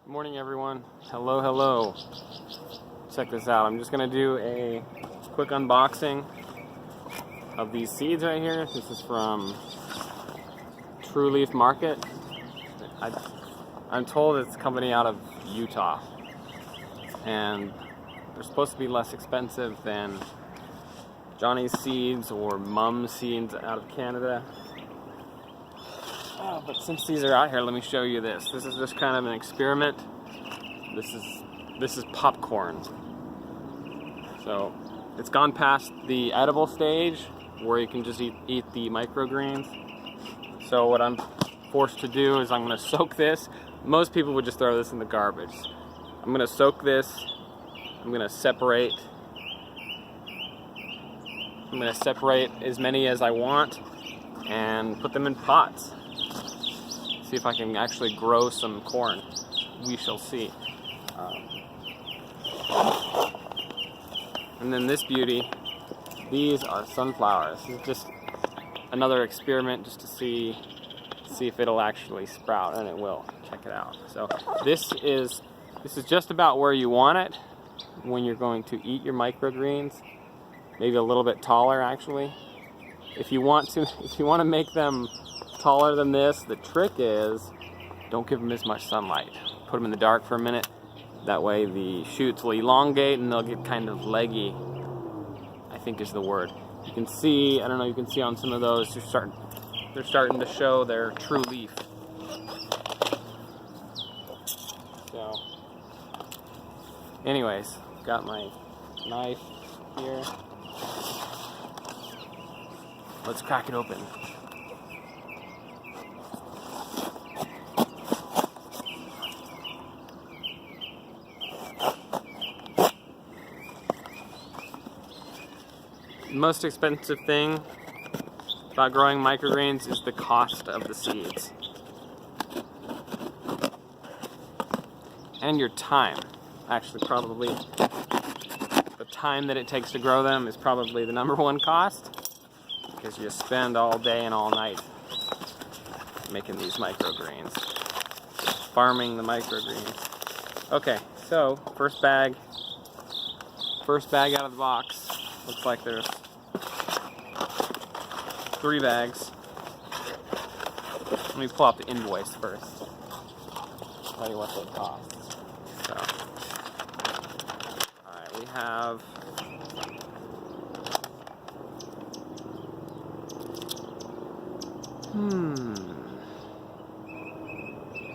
Good morning, everyone. Hello, hello. Check this out. I'm just going to do a quick unboxing of these seeds right here. This is from True Leaf Market. I'm told it's a company out of Utah, and they're supposed to be less expensive than Johnny's seeds or Mum's seeds out of Canada. But since these are out here, let me show you this. This is just kind of an experiment. This is popcorn. So it's gone past the edible stage where you can just eat the microgreens. So what I'm forced to do is I'm going to soak this. Most people would just throw this in the garbage. I'm going to soak this. I'm going to separate as many as I want and put them in pots. See if I can actually grow some corn. We shall see. And then this beauty, these are sunflowers. This is just another experiment just to see if it'll actually sprout, and it will. Check it out. So this is just about where you want it when you're going to eat your microgreens. Maybe a little bit taller, actually. If you want to make them taller than this, the trick is don't give them as much sunlight. Put them in the dark for a minute. That way the shoots will elongate and they'll get kind of leggy, I think is the word. You can see, I don't know, you can see on some of those, they're starting to show their true leaf. So, anyways, got my knife here. Let's crack it open. The most expensive thing about growing microgreens is the cost of the seeds. And your time. Actually, probably the time that it takes to grow them is probably the number one cost, because you spend all day and all night making these microgreens. Farming the microgreens. Okay, so first bag out of the box. Looks like there's 3 bags. Let me pull out the invoice first. Tell you what they cost. So, alright, we have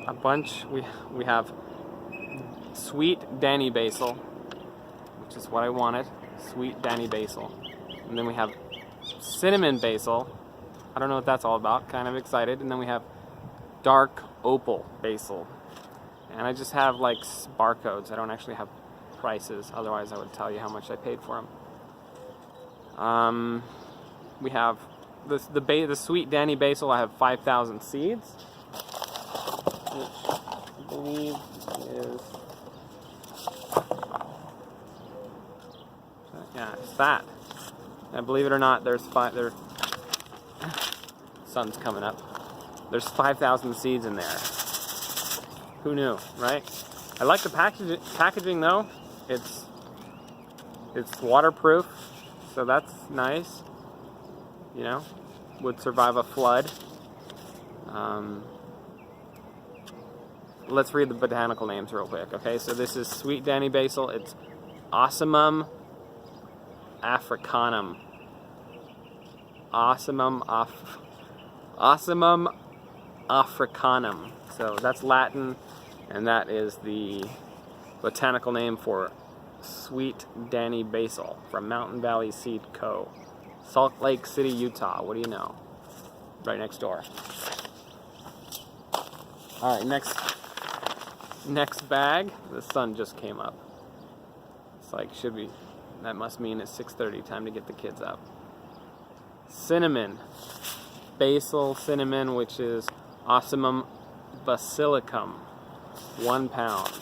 a bunch. We have sweet Danny basil, which is what I wanted. Sweet Danny basil. And then we have cinnamon basil. I don't know what that's all about. Kind of excited. And then we have dark opal basil. And I just have like barcodes. I don't actually have prices. Otherwise I would tell you how much I paid for them. We have the sweet Danny basil. I have 5,000 seeds, which I believe is, yeah, it's that. And believe it or not, sun's coming up. There's 5,000 seeds in there. Who knew, right? I like the packaging though. It's waterproof, so that's nice. You know, would survive a flood. Let's read the botanical names real quick. Okay, so this is sweet Danny basil. It's Ocimum africanum. Ocimum africanum. So that's Latin, and that is the botanical name for sweet Danny basil from Mountain Valley Seed Co. Salt Lake City, Utah. What do you know? Right next door. All right, next bag. The sun just came up. It's like, that must mean it's 6:30, time to get the kids up. Cinnamon. Basil cinnamon, which is Ocimum basilicum. 1 pound.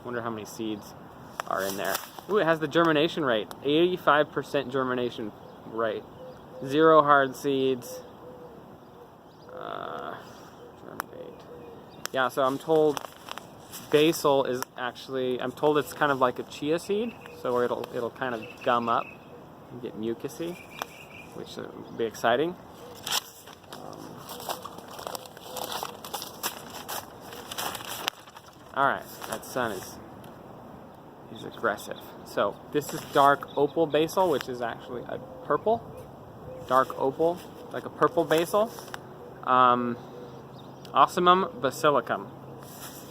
Wonder how many seeds are in there. Ooh, it has the germination rate. 85% germination rate. 0 hard seeds. Germinate. Yeah, so I'm told basil is actually, I'm told it's kind of like a chia seed, so it'll kind of gum up and get mucusy, which will be exciting. Alright, that sun is aggressive. So this is dark opal basil, which is actually a purple, dark opal, like a purple basil. Ocimum basilicum.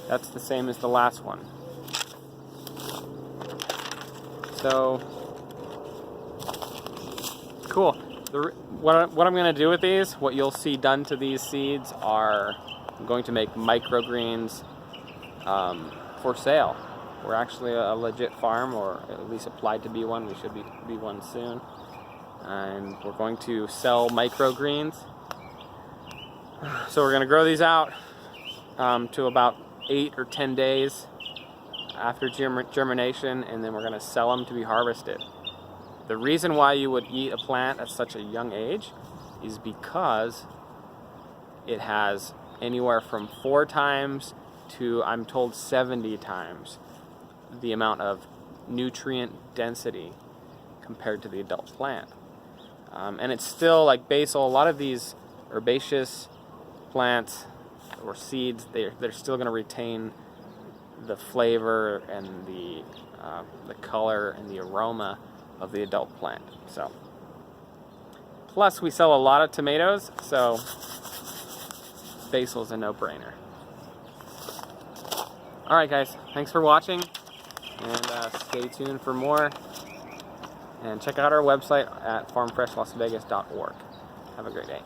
That's the same as the last one. So cool. What I'm going to do with these, what you'll see done to these seeds are, I'm going to make microgreens for sale. We're actually a legit farm, or at least applied to be one. We should be one soon. And we're going to sell microgreens. So we're going to grow these out to about 8 or 10 days after germination, and then we're going to sell them to be harvested. The reason why you would eat a plant at such a young age is because it has anywhere from 4 times to, I'm told, 70 times the amount of nutrient density compared to the adult plant. And it's still like basil, a lot of these herbaceous plants or seeds, they're still going to retain the flavor and the color and the aroma of the adult plant. So, plus we sell a lot of tomatoes, so basil's a no-brainer. All right, guys, thanks for watching, and stay tuned for more. And check out our website at farmfreshlasvegas.org. Have a great day.